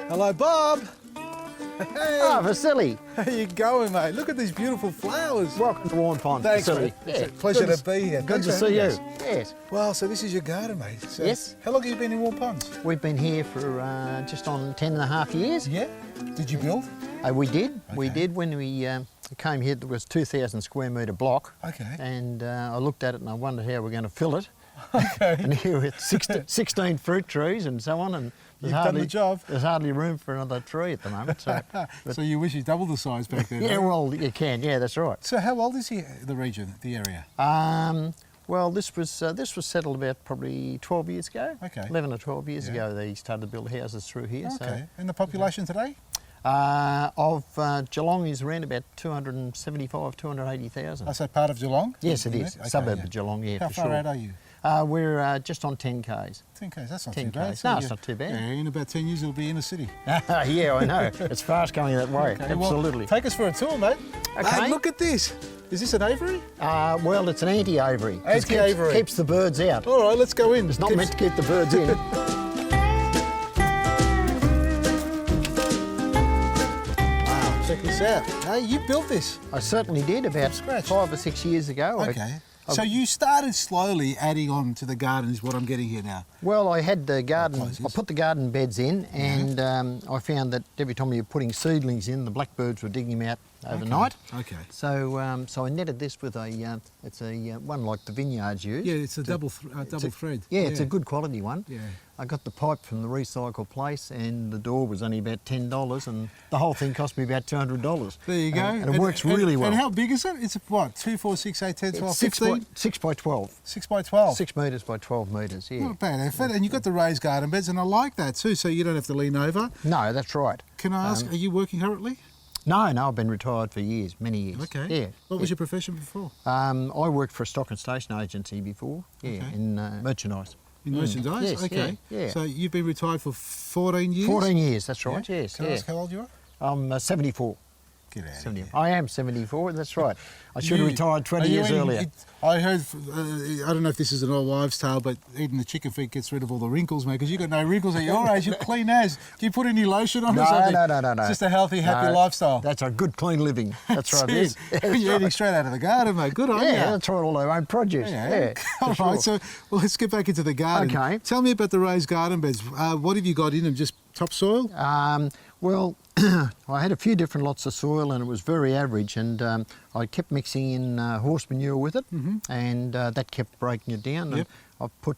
Hello, Bob. Hey. Ah, Vasili. How you going, mate? Look at these beautiful flowers. Welcome to Warren Pond, Thanks, Vasili. mate. It's a pleasure to be here. Good Thanks to for see you. having us. Yes. Well, so this is your garden, mate. So Yes. How long have you been in Warren Ponds? We've been here for just on 10 and a half years. Yeah. Did you build? We did. We Okay. did. When we came here, there was 2,000 square metre block. Okay. And I looked at it and I wondered how we're going to fill it. Okay. And here with 16 fruit trees and so on. And You've done the job. There's hardly room for another tree at the moment. So, So you wish you doubled the size back then? yeah, don't you? well, you can. Yeah, that's right. So how old is the region, the area? Well, this was settled about probably 12 years ago. Okay. 11 or 12 years Yeah. ago, they started to build houses through here. Okay. And the population today? Of Geelong is around about 275, 280,000. I say part of Geelong? Yes, it is. Okay, Suburb yeah. of Geelong, yeah, How for far sure. out are you? We're just on 10 k's. 10 k's, that's not 10 too bad. k's. No, it's not too bad. Yeah, in about 10 years it'll be in the city. Yeah, I know. It's fast going that way. Okay, well, Absolutely. take us for a tour, mate. Okay. Look at this. Is this an aviary? Well, it's an anti-aviary. It Anti-aviary. Keeps the birds out. All right, let's go in. It's not meant to keep the birds in. Wow, check this out. Hey, you built this. I certainly did about scratch. 5 or 6 years ago. Okay. So you started slowly adding on to the garden is what I'm getting here now. Well, I had the garden, close I this. put the garden beds in, and I found that every time you were putting seedlings in, the blackbirds were digging them out overnight. Okay. So, so I netted this with it's a one like the vineyards use. Yeah, it's a double thread. Yeah, it's a good quality one. Yeah. I got the pipe from the recycle place, and the door was only about $10, and the whole thing cost me about $200. There you go. And it works really well. And how big is it? It's what, 2, 4, 6, 8, 10, 12, 15? 6 by 12. 6 by 12. 6 metres by 12 metres, yeah. Not a bad effort. And you've got the raised garden beds, and I like that too, so you don't have to lean over. No, that's right. Can I ask, are you working currently? No, I've been retired for years, many years. Okay. Yeah. What was your profession before? I worked for a stock and station agency before, yeah, Okay. in merchandise. In merchandise? Yes, okay. yeah. So you've been retired for 14 years? 14 years, that's right, Yeah? yes. Can I ask how old you are? I'm 74. Get out of 70. here. I am 74, that's right. I should have retired 20 Are you years eating- earlier. I heard, I don't know if this is an old wives' tale, but eating the chicken feet gets rid of all the wrinkles, mate, because you've got no wrinkles at your age. You're clean as. Do you put any lotion on or No, something? no. It's just a healthy, happy No, lifestyle. That's a good, clean living. That's right. it. Yes. That's You're eating right. straight out of the garden, mate. Good on you. Yeah, that's right, all our own produce. Yeah, All for right, sure. so let's get back into the garden. Okay. Tell me about the raised garden beds. What have you got in them? Just topsoil? Well, I had a few different lots of soil and it was very average, and I kept mixing in horse manure with it, and that kept breaking it down. Yep. And I put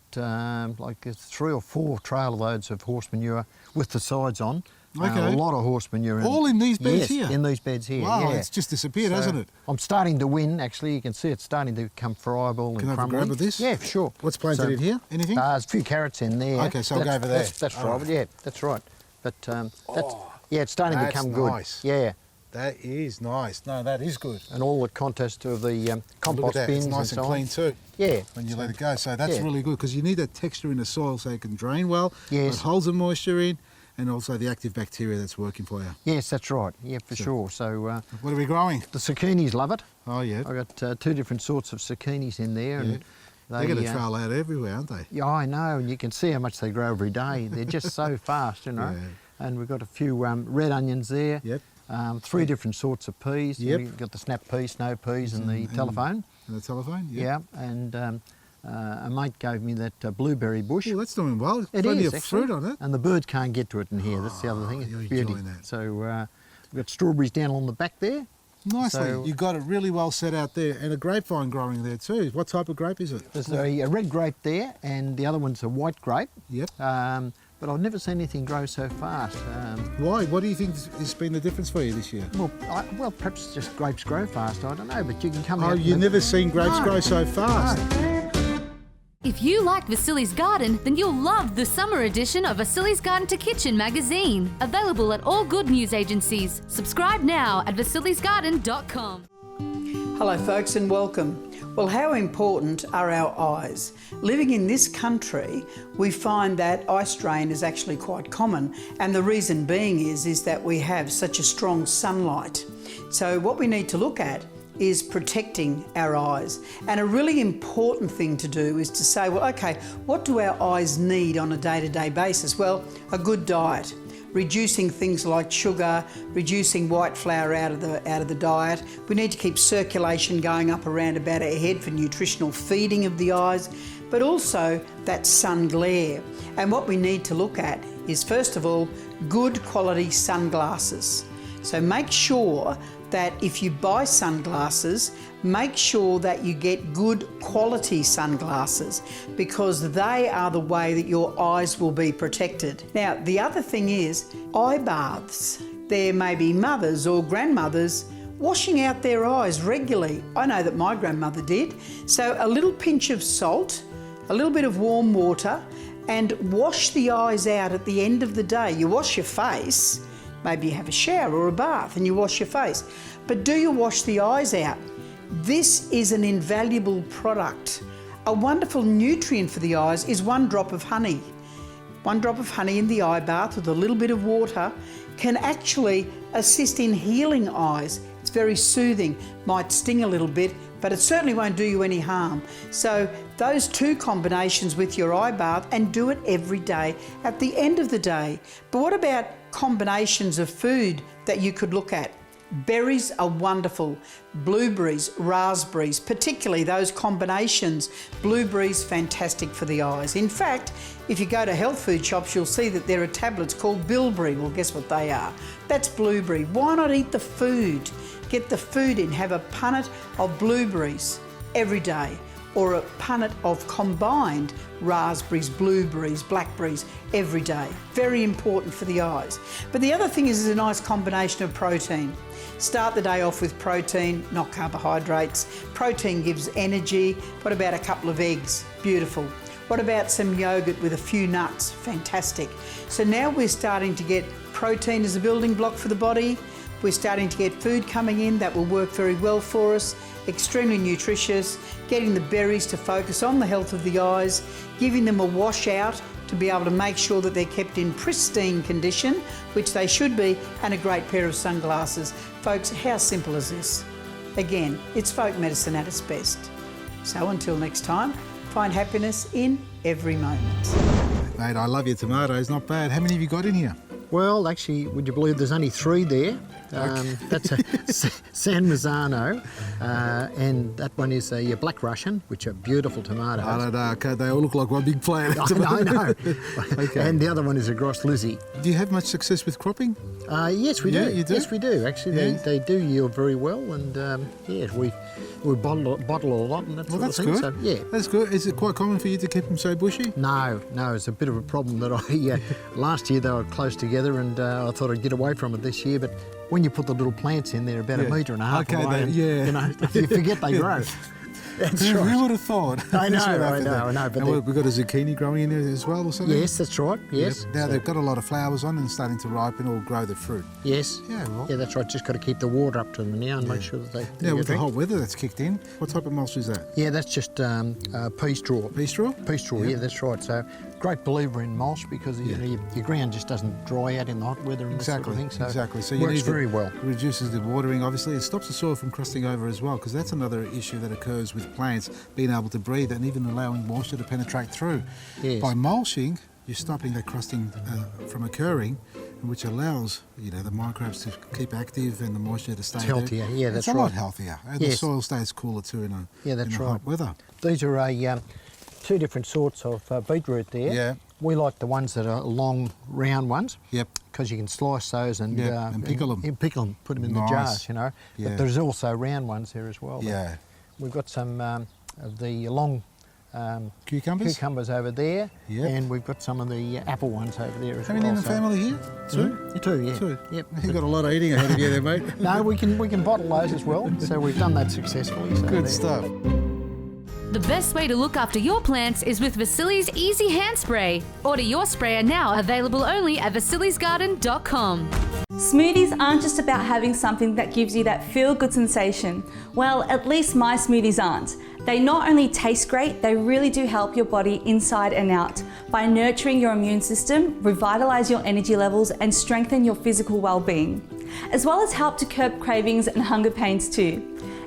like 3 or 4 trailer loads of horse manure with the sides on. Okay. A lot of horse manure. All in these beds yes, here? in these beds here, Wow, yeah. it's just disappeared, So hasn't it? I'm starting to win, actually. You can see it's starting to become friable Can I and have a crumbly. grab of this? Yeah, for sure. What's planted in here? Anything? There's a few carrots in there. Okay, so I'll go over there. That's All right. right. Yeah, that's right. But yeah, it's starting to that's become good. nice. Yeah, That is nice. No, that is good. and all the contest of the Look at compost that. bins It's nice and and so clean on. too Yeah. when you let it go. So that's Yeah. really good because you need that texture in the soil so it can drain well. Yes. It holds the moisture in, and also the active bacteria that's working for you. Yes, that's right. Yeah, for sure. So What are we growing? the zucchinis love it. Oh yeah. I've got 2 different sorts of zucchinis in there, and They're going to trail out everywhere, aren't they? Yeah, I know, and you can see how much they grow every day. They're just so fast, you know. Yeah. And we've got a few red onions there. Yep. 3 different sorts of peas. Yep. You've got the snap pea, snow peas, and the telephone. And the telephone? Yep. Yeah, and a mate gave me that blueberry bush. Oh, that's doing well. It Plenty is, of actually. fruit on it. And the birds can't get to it in here. That's the other thing. It's you're beauty. enjoying that. So we've got strawberries down along the back there. Nicely. So- You've got it really well set out there, and a grapevine growing there too. What type of grape is it? There's a red grape there, and the other one's a white grape. Yep. But I've never seen anything grow so fast. Why? What do you think has been the difference for you this year? Well, perhaps just grapes grow fast. I don't know, but you can come Oh, out. you've never seen grapes No. grow so fast. If you like Vasili's Garden, then you'll love the summer edition of Vasili's Garden to Kitchen magazine. Available at all good news agencies. Subscribe now at vasilisgarden.com. Hello folks and welcome. Well, how important are our eyes? Living in this country, we find that eye strain is actually quite common, and the reason being is that we have such a strong sunlight. So what we need to look at is protecting our eyes. And a really important thing to do is to say, well, okay, what do our eyes need on a day-to-day basis? Well, a good diet, reducing things like sugar, reducing white flour out of the diet. We need to keep circulation going up around about our head for nutritional feeding of the eyes, but also that sun glare. And what we need to look at is, first of all, good quality sunglasses. So make sure that if you buy sunglasses, make sure that you get good quality sunglasses, because they are the way that your eyes will be protected. Now, the other thing is eye baths. There may be mothers or grandmothers washing out their eyes regularly. I know that my grandmother did. So a little pinch of salt, a little bit of warm water, and wash the eyes out at the end of the day. You wash your face, maybe you have a shower or a bath and you wash your face, but do you wash the eyes out? This is an invaluable product. A wonderful nutrient for the eyes is 1 drop of honey. 1 drop of honey in the eye bath with a little bit of water can actually assist in healing eyes. It's very soothing, might sting a little bit, but it certainly won't do you any harm. So those 2 combinations with your eye bath, and do it every day at the end of the day. But what about combinations of food that you could look at? Berries are wonderful. Blueberries, raspberries, particularly those combinations. Blueberries, fantastic for the eyes. In fact, if you go to health food shops, you'll see that there are tablets called bilberry. Well, guess what they are? That's blueberry. Why not eat the food? Get the food in. Have a punnet of blueberries every day, or a punnet of combined raspberries, blueberries, blackberries every day. Very important for the eyes. But the other thing is a nice combination of protein. Start the day off with protein, not carbohydrates. Protein gives energy. What about a couple of eggs? Beautiful. What about some yogurt with a few nuts? Fantastic. So now we're starting to get protein as a building block for the body. We're starting to get food coming in that will work very well for us, extremely nutritious, getting the berries to focus on the health of the eyes, giving them a wash out to be able to make sure that they're kept in pristine condition, which they should be, and a great pair of sunglasses. Folks, how simple is this? Again, it's folk medicine at its best. So until next time, find happiness in every moment. Mate, I love your tomatoes, not bad. How many have you got in here? Well, actually, would you believe there's only 3 there? That's a San Marzano, and that one is a Black Russian, which are beautiful tomatoes. I don't know, okay, they all look like one big plant. I know. Okay. And the other one is a Gross Lizzie. Do you have much success with cropping? Yes, we do. Yeah, you do? Yes, we do. Actually, Yeah. they do yield very well, and yeah, we bottle a lot and that Well, sort that's of thing. good. So, yeah. That's good. Is it quite common for you to keep them so bushy? No, it's a bit of a problem that I, last year they were close together, and I thought I'd get away from it this year, but when you put the little plants in, they're about 1.5 metres Okay, away, and, you know, you forget they grow. That's Who right. would have thought? I know, That's what I happened know, there. I know, but And they- we've got a zucchini growing in there as well or something? Yes, that's right, yes. Yep. Now So- they've got a lot of flowers on and starting to ripen or grow the fruit. Yes. Yeah, well. Yeah, that's right. Just got to keep the water up to them now and make sure that they Yeah, get with the drink. hot weather that's kicked in. What type of mulch is that? Yeah, that's just pea straw. Pea straw? Pea straw, Yeah. yeah, that's right. So, great believer in mulch because you know, your ground just doesn't dry out in the hot weather and Exactly, that sort of thing. So, exactly. So works need to- very well. Reduces the watering, obviously. It stops the soil from crusting over as well, because that's another issue that occurs with plants being able to breathe and even allowing moisture to penetrate through. Yes. By mulching, you're stopping that crusting from occurring, which allows the microbes to keep active and the moisture to stay It's there. healthier, yeah, that's It's a lot right. healthier, and the Yes. soil stays cooler too in that's the right. hot weather. These are 2 different sorts of beetroot there. Yeah. We like the ones that are long, round ones. Yep. Because you can slice those and, And pickle them. And pickle them, put them in Nice. the jars, you know. Yeah. But there's also round ones there as well. But Yeah. we've got some of the long Cucumbers? over there, Yep. and we've got some of the apple ones over there as How well. many in the so- family here? 2? Two, yeah. 2? Yep. You've got a lot of eating ahead of you there, mate. No, we can bottle those as well. So we've done that successfully. So Good there. stuff. The best way to look after your plants is with Vasili's Easy Hand Spray. Order your sprayer now, available only at vasilisgarden.com. Smoothies aren't just about having something that gives you that feel-good sensation. Well, at least my smoothies aren't. They not only taste great, they really do help your body inside and out by nurturing your immune system, revitalize your energy levels, and strengthen your physical well-being, as well as help to curb cravings and hunger pains too.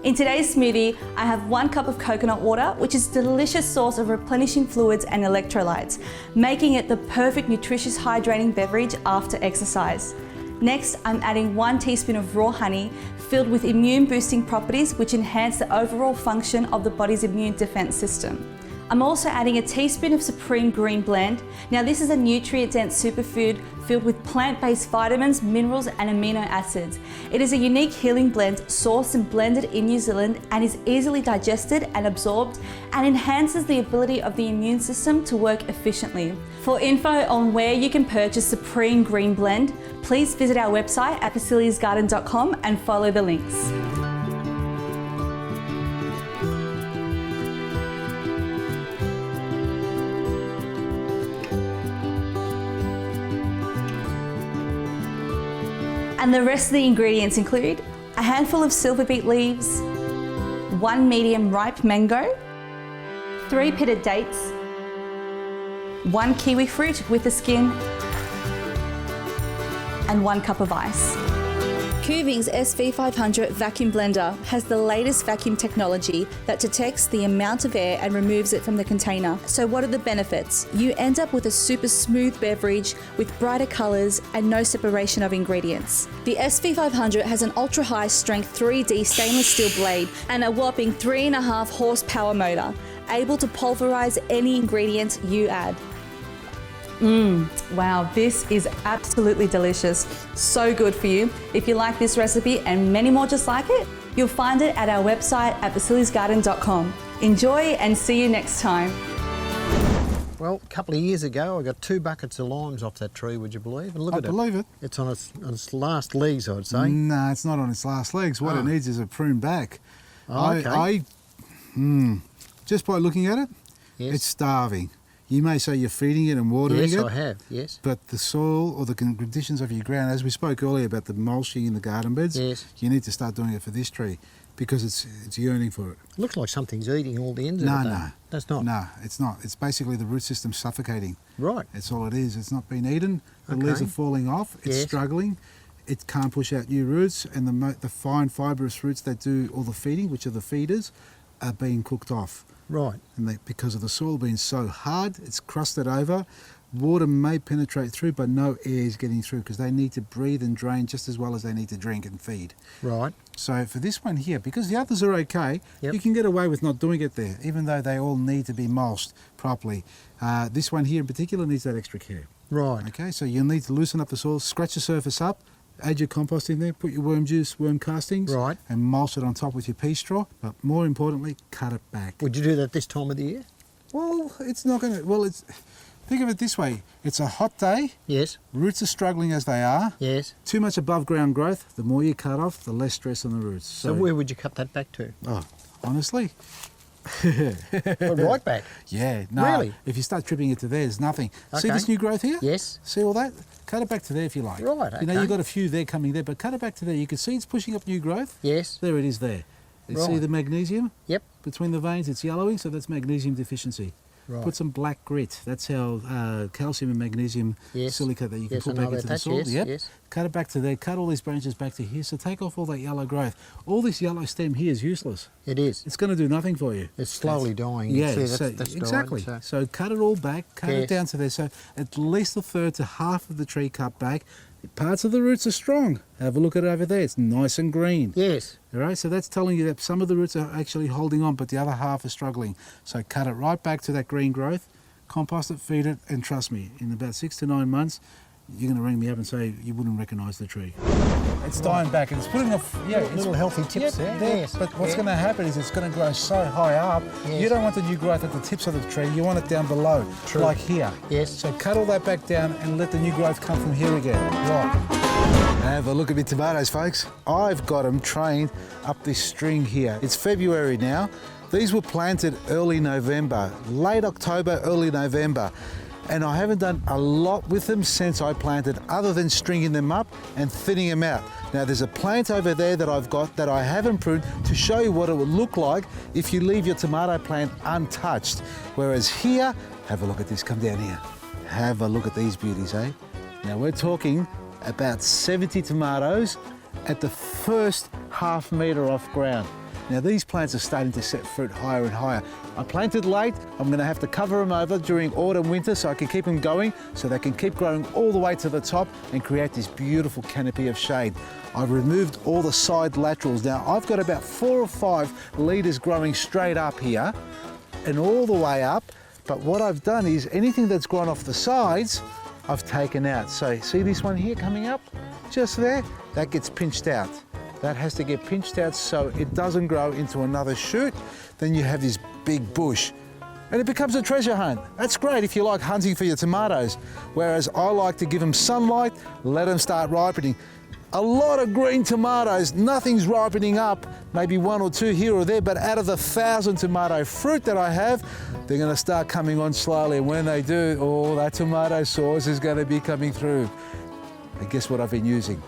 In today's smoothie, I have 1 cup of coconut water, which is a delicious source of replenishing fluids and electrolytes, making it the perfect nutritious hydrating beverage after exercise. Next, I'm adding 1 teaspoon of raw honey filled with immune boosting properties which enhance the overall function of the body's immune defense system. I'm also adding a teaspoon of Supreme Green Blend. Now this is a nutrient-dense superfood filled with plant-based vitamins, minerals and amino acids. It is a unique healing blend sourced and blended in New Zealand and is easily digested and absorbed and enhances the ability of the immune system to work efficiently. For info on where you can purchase Supreme Green Blend, please visit our website at vasilisgarden.com and follow the links. And the rest of the ingredients include a handful of silver beet leaves, 1 medium ripe mango, 3 pitted dates, 1 kiwi fruit with the skin, and 1 cup of ice. Kuving's SV500 vacuum blender has the latest vacuum technology that detects the amount of air and removes it from the container. So what are the benefits? You end up with a super smooth beverage with brighter colours and no separation of ingredients. The SV500 has an ultra high strength 3D stainless steel blade and a whopping 3.5 horsepower motor, able to pulverise any ingredient you add. Wow, this is absolutely delicious. So good for you. If you like this recipe and many more just like it, you'll find it at our website at vasilisgarden.com. Enjoy and see you next time. Well, a couple of years ago, I got 2 buckets of limes off that tree, would you believe? And look at it. I believe it. It's on its last legs, I'd say. No, it's not on its last legs. What it needs is a prune back. Oh, okay. Just by looking at it, Yes. it's starving. You may say you're feeding it and watering it. Yes, I have, yes. But the soil or the conditions of your ground, as we spoke earlier about the mulching in the garden beds, Yes. you need to start doing it for this tree because it's yearning for it. Looks like something's eating all the ends of it. No. That's not. No, it's not. It's basically the root system suffocating. Right. That's all it is. It's not been eaten. The Okay. leaves are falling off. It's Yes. struggling. It can't push out new roots, and the fine fibrous roots that do all the feeding, which are the feeders, are being cooked off. Right. And because of the soil being so hard, it's crusted over. Water may penetrate through, but no air is getting through because they need to breathe and drain just as well as they need to drink and feed. Right. So for this one here, because the others are okay, Yep. you can get away with not doing it there, even though they all need to be mulched properly. This one here in particular needs that extra care. Right. Okay, so you'll need to loosen up the soil, scratch the surface up, add your compost in there, put your worm juice, worm castings, Right. and mulch it on top with your pea straw. But more importantly, cut it back. Would you do that this time of the year? Well, it's not going to. Well, it's. Think of it this way: it's a hot day. Yes. Roots are struggling as they are. Yes. Too much above ground growth. The more you cut off, the less stress on the roots. So where would you cut that back to? Oh, honestly. Well, right back. Yeah, no. Really? If you start tripping it to there, there's nothing. See Okay. this new growth here? Yes. See all that? Cut it back to there if you like. Right, You know, okay. you've got a few there coming there, but cut it back to there. You can see it's pushing up new growth. Yes. There it is there. You see Right. the magnesium? Yep. Between the veins, it's yellowing, so that's magnesium deficiency. Right. Put some black grit. That's how calcium and magnesium Yes. silicate that you can Yes, put I know back into about the that, soil. yes, Yep. yes. Cut it back to there. Cut all these branches back to here. So take off all that yellow growth. All this yellow stem here is useless. It is. It's going to do nothing for you. It's slowly dying. You Yeah, see, so that's exactly. dying, So cut it all back, cut it Yes. down to there. So at least a third to half of the tree cut back. Parts of the roots are strong. Have a look at it over there. It's nice and green. Yes. All right, so that's telling you that some of the roots are actually holding on, but the other half are struggling. So cut it right back to that green growth, compost it, feed it, and trust me, in about 6 to 9 months, you're going to ring me up and say you wouldn't recognise the tree. It's dying back, and it's putting off. Yeah, Little healthy tips there. Yes. But what's Yeah. going to happen is it's going to grow so high up. Yes. You don't want the new growth at the tips of the tree. You want it down below, True. like here. Yes. So cut all that back down and let the new growth come from here again. Right. Have a look at my tomatoes, folks. I've got them trained up this string here. It's February now. These were planted early November, late October, early November. And I haven't done a lot with them since I planted other than stringing them up and thinning them out. Now there's a plant over there that I've got that I haven't pruned to show you what it would look like if you leave your tomato plant untouched. Whereas here, have a look at this, come down here. Have a look at these beauties, eh? Now we're talking about 70 tomatoes at the first half metre off ground. Now these plants are starting to set fruit higher and higher. I planted late. I'm going to have to cover them over during autumn, winter so I can keep them going so they can keep growing all the way to the top and create this beautiful canopy of shade. I've removed all the side laterals. Now I've got about 4 or 5 leaders growing straight up here and all the way up. But what I've done is anything that's grown off the sides, I've taken out. So see this one here coming up just there? That gets pinched out. That has to get pinched out so it doesn't grow into another shoot. Then you have this big bush and it becomes a treasure hunt. That's great if you like hunting for your tomatoes. Whereas I like to give them sunlight, let them start ripening. A lot of green tomatoes, nothing's ripening up, maybe 1 or 2 here or there, but out of the 1,000 tomato fruit that I have, they're gonna start coming on slowly. And when they do, oh, that tomato sauce is gonna be coming through. And guess what I've been using?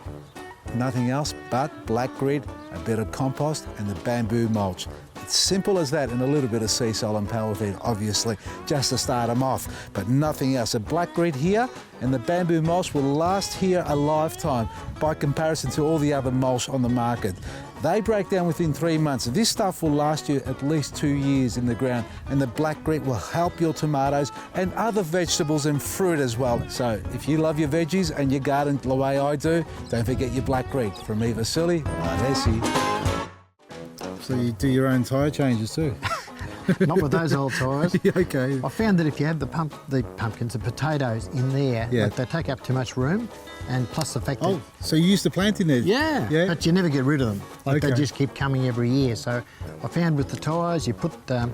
Nothing else but black grit, a bit of compost and the bamboo mulch. It's simple as that, and a little bit of sea salt and power feed, obviously, just to start them off, but nothing else. The black grit here and the bamboo mulch will last here a lifetime by comparison to all the other mulch on the market. They break down within 3 months. This stuff will last you at least 2 years in the ground, and the black grit will help your tomatoes and other vegetables and fruit as well. So if you love your veggies and your garden the way I do, don't forget your black grit. From me, Vasili, So you do your own tyre changes too? Not with those old tyres. Yeah, okay. I found that if you have the pumpkins, the potatoes in there, Yeah. like they take up too much room, and plus the fact that... Oh, so you used to plant in there? Yeah, Yeah. but you never get rid of them. Like they Okay. just keep coming every year. So I found with the tyres, you put them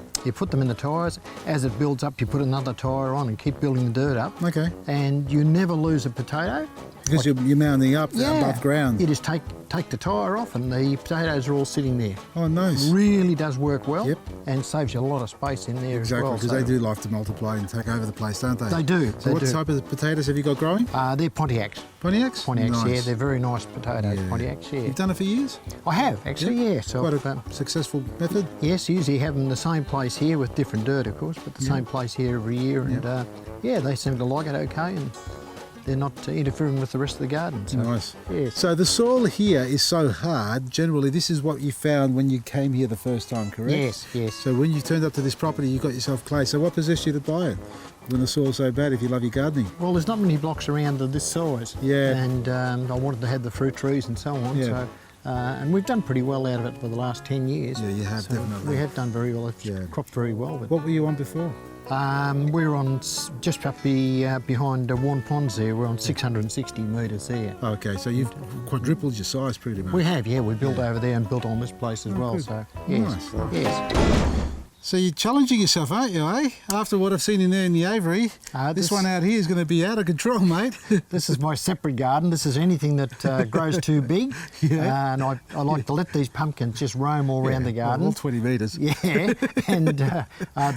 in the tyres. As it builds up, you put another tyre on and keep building the dirt up. Okay. And you never lose a potato. Because you're mounding up above ground. You just take the tyre off and the potatoes are all sitting there. Oh, nice. Really does work well. Yep. And saves you a lot of space in there Exactly, as well. because So they do like to multiply and take over the place, don't they? They do. So what type of potatoes have you got growing? They're Pontiacs. Pontiacs? Pontiacs, Nice. yeah, they're very nice potatoes. Yeah. Pontiacs, yeah. You've done it for years? I have actually, yeah. So Quite I've, a successful method? yes, usually have them in the same place here with different dirt, of course, but the same place here every year. And yeah, they seem to like it okay, and they're not interfering with the rest of the garden. So, Nice. yes. So the soil here is so hard. Generally, this is what you found when you came here the first time, correct? Yes, yes. So when you turned up to this property, you got yourself clay. So what possessed you to buy it when the soil's so bad if you love your gardening? Well, there's not many blocks around of this size. Yeah. And I wanted to have the fruit trees and so on. Yeah. So, and we've done pretty well out of it for the last 10 years. Yeah, you have, So definitely. We have done very well. It's Yeah. cropped very well. But, What were you on before? we're on just up behind Warren Ponds there. We're on 660 metres there. Okay, so you've quadrupled your size pretty much. We have, yeah. We built over there and built on this place as well. good. So yes, Nice. yes. So you're challenging yourself, aren't you, eh? After what I've seen in there in the aviary, this this- one out here is going to be out of control, mate. This is my separate garden. This is anything that grows too big. Yeah. And I like to let these pumpkins just roam all around the garden. All 20 metres. Yeah, and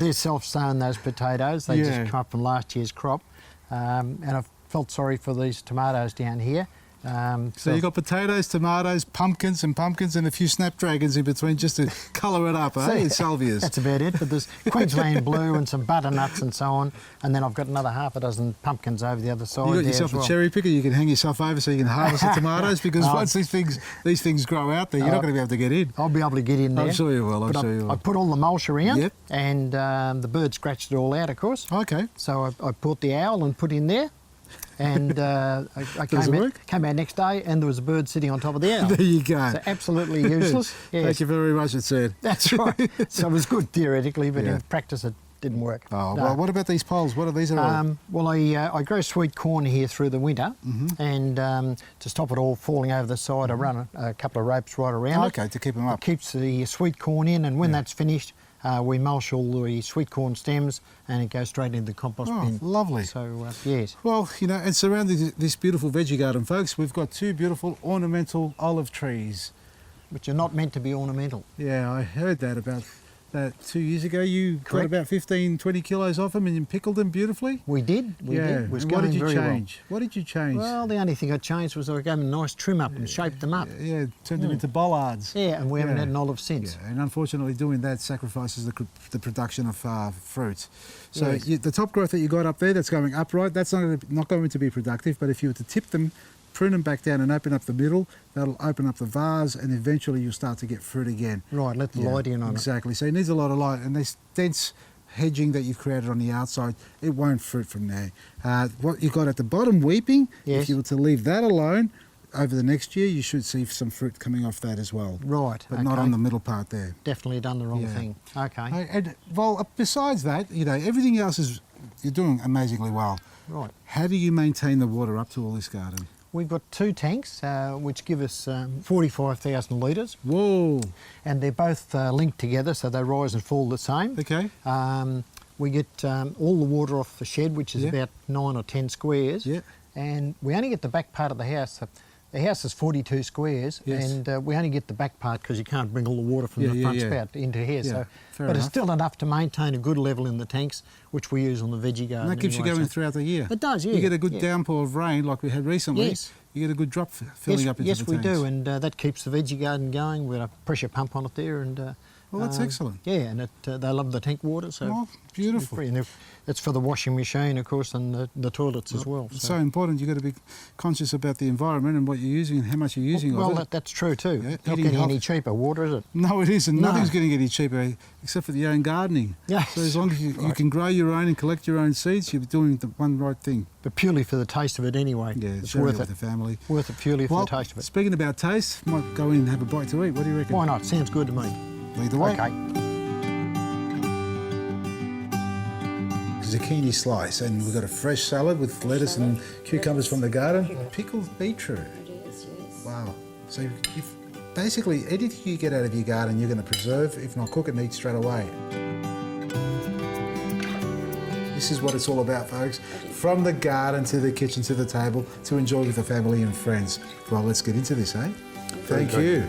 they're self-sown, those potatoes. They Yeah. just come up from last year's crop. And I've felt sorry for these tomatoes down here. So you've got potatoes, tomatoes, pumpkins, and a few snapdragons in between just to colour it up, eh? And salvias. That's about it. But there's Queensland blue and some butternuts and so on. And then I've got another half a dozen pumpkins over the other side. You got there yourself as well. a cherry picker. You can hang yourself over so you can harvest the tomatoes because No. once these things grow out there, you're not going to be able to get in. I'll be able to get in there. I'm sure you will. I'm But sure you will. I put all the mulch around, Yep. and the bird scratched it all out, of course. Okay. So I bought the owl and put in there, and I Does it work? came out next day, and there was a bird sitting on top of the owl. There you go. So absolutely useless. Yes. Thank you very much, it said. That's right. So it was good theoretically, but Yeah. in practice it didn't work. Oh, No. well, what about these poles? What are these at all? Well, I grow sweet corn here through the winter, Mm-hmm. and to stop it all falling over the side, I run a couple of ropes right around it. Okay, to keep them It up. keeps the sweet corn in, and when that's finished, we mulch all the sweet corn stems, and it goes straight into the compost Oh, bin. lovely. So, yes. Well, you know, and surrounding this beautiful veggie garden, folks, we've got 2 beautiful ornamental olive trees. But you're not meant to be ornamental. Yeah, I heard that about 2 years ago. You got Correct. about 15, 20 kilos off them and you pickled them beautifully? We did. We yeah. did. It was And going what did you very change? What did you change? well. Well, the only thing I changed was I gave them a nice trim up and shaped them up. Yeah, turned them into bollards. Yeah, and we haven't Yeah. had an olive since. Yeah, and unfortunately doing that sacrifices the production of fruit. So Yes. the top growth that you got up there that's going upright, that's not going to be productive, but if you were to tip them prune them back down and open up the middle. That'll open up the vase, and eventually you'll start to get fruit again. Right, let the light in on it. Exactly. So it needs a lot of light, and this dense hedging that you've created on the outside, it won't fruit from there. What you've got at the bottom weeping, Yes. if you were to leave that alone, over the next year you should see some fruit coming off that as well. Right, But not okay. on the middle part there. Definitely done the wrong Yeah. thing. Okay. And, well, besides that, you know, everything else is, you're doing amazingly well. Right. How do you maintain the water up to all this garden? We've got 2 tanks which give us 45,000 litres, Whoa. and they're both linked together, so they rise and fall the same. Okay. We get all the water off the shed, which is Yeah. about 9 or 10 squares, Yeah. and we only get the back part of the house. The house is 42 squares, Yes. and we only get the back part because you can't bring all the water from Yeah, the yeah, front yeah. spout into here. Yeah, So, fair but it's enough. still enough to maintain a good level in the tanks, which we use on the veggie garden. And that keeps you anyway, going so- throughout the year. It does, yeah. You get a good yeah. downpour of rain like we had recently. Yes. You get a good drop filling up into yes, the we tanks. do, and that keeps the veggie garden going. We've got a pressure pump on it there, and Well, that's excellent. Yeah, and they love the tank water, so Oh, beautiful. And it's for the washing machine, of course, and the toilets as well. It's so important. You've got to be conscious about the environment and what you're using and how much you're using well, of it. that's true too. Yeah, Not eating getting health- any cheaper water, is it? No, it isn't. No. Nothing's getting any cheaper except for your own gardening. Yeah. So as long as you can grow your own and collect your own seeds, you're doing the one right thing. But purely for the taste of it anyway. Yeah, it's sharing worth with it. the family. Worth it purely for Well, the taste of it. speaking about taste, might go in and have a bite to eat. What do you reckon? Why not? Sounds good to me. Lead the way. Okay. Zucchini slice, and we've got a fresh salad with lettuce and cucumbers from the garden. Pickled beetroot. Wow. So you've basically anything you get out of your garden, you're going to preserve, if not cook it and eat straight away. This is what it's all about, folks. From the garden to the kitchen to the table to enjoy with the family and friends. Well, let's get into this, eh? Thank you.